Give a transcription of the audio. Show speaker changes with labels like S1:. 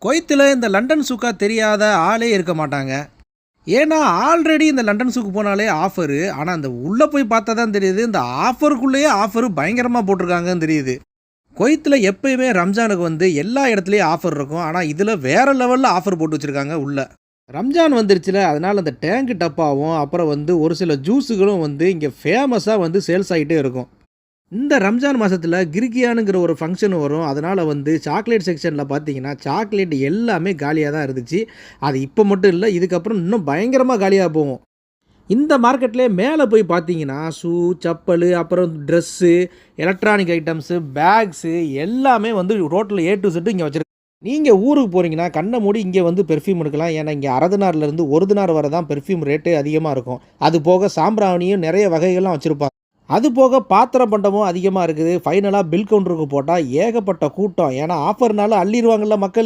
S1: குவைத்தில் இந்த London Sooka தெரியாத ஆளே இருக்க மாட்டாங்க. ஏன்னா ஆல்ரெடி இந்த லண்டன் சூக்கு போனாலே ஆஃபரு. ஆனால் அந்த உள்ளே போய் பார்த்தா தான் தெரியுது, இந்த ஆஃபருக்குள்ளேயே ஆஃபரு பயங்கரமாக போட்டிருக்காங்கன்னு தெரியுது. குவைத்தில் எப்பயுமே ரம்ஜானுக்கு எல்லா இடத்துலையும் ஆஃபர் இருக்கும். ஆனால் இதில் வேறு லெவலில் ஆஃபர் போட்டு வச்சுருக்காங்க உள்ள. ரம்ஜான் வந்துருச்சுல, அதனால் அந்த டேங்கு டப்பாவும் அப்புறம் ஒரு சில ஜூஸுகளும் இங்கே ஃபேமஸாக சேல்ஸ் ஆகிட்டே இருக்கும். இந்த ரம்ஜான் மாதத்தில் கிரிக்கியானுங்கிற ஒரு ஃபங்க்ஷன் வரும். அதனால் சாக்லேட் செக்ஷனில் பார்த்தீங்கன்னா சாக்லேட் எல்லாமே காலியாக தான் இருந்துச்சு. அது இப்போ மட்டும் இல்லை, இதுக்கப்புறம் இன்னும் பயங்கரமாக காலியாக போகும். இந்த மார்க்கெட்லேயே மேலே போய் பார்த்தீங்கன்னா ஷூ, செப்பல், அப்புறம் ட்ரெஸ்ஸு, எலக்ட்ரானிக் ஐட்டம்ஸு, பேக்ஸு எல்லாமே ரோட்டில் ஏ டு செட்டு இங்கே வச்சுருக்காங்க. நீங்கள் ஊருக்கு போகிறீங்கன்னா கண்ணை மூடி இங்கே பெர்ஃப்யூம் எடுக்கலாம். ஏன்னா இங்கே அரதுனார்லேருந்து ஒரு தினார் வரை தான் பெர்ஃப்யூம் ரேட்டு அதிகமாக இருக்கும். அது போக சாம்பிராணியும் நிறைய வகைகள்லாம் வச்சுருப்பாங்க. அது போக பாத்திரம் பண்டமும் அதிகமாக இருக்குது. ஃபைனலாக பில் கவுண்டருக்கு போட்டால் ஏகப்பட்ட கூட்டம். ஏன்னா ஆஃபர்னால அள்ளிடுவாங்கள்ல மக்கள்.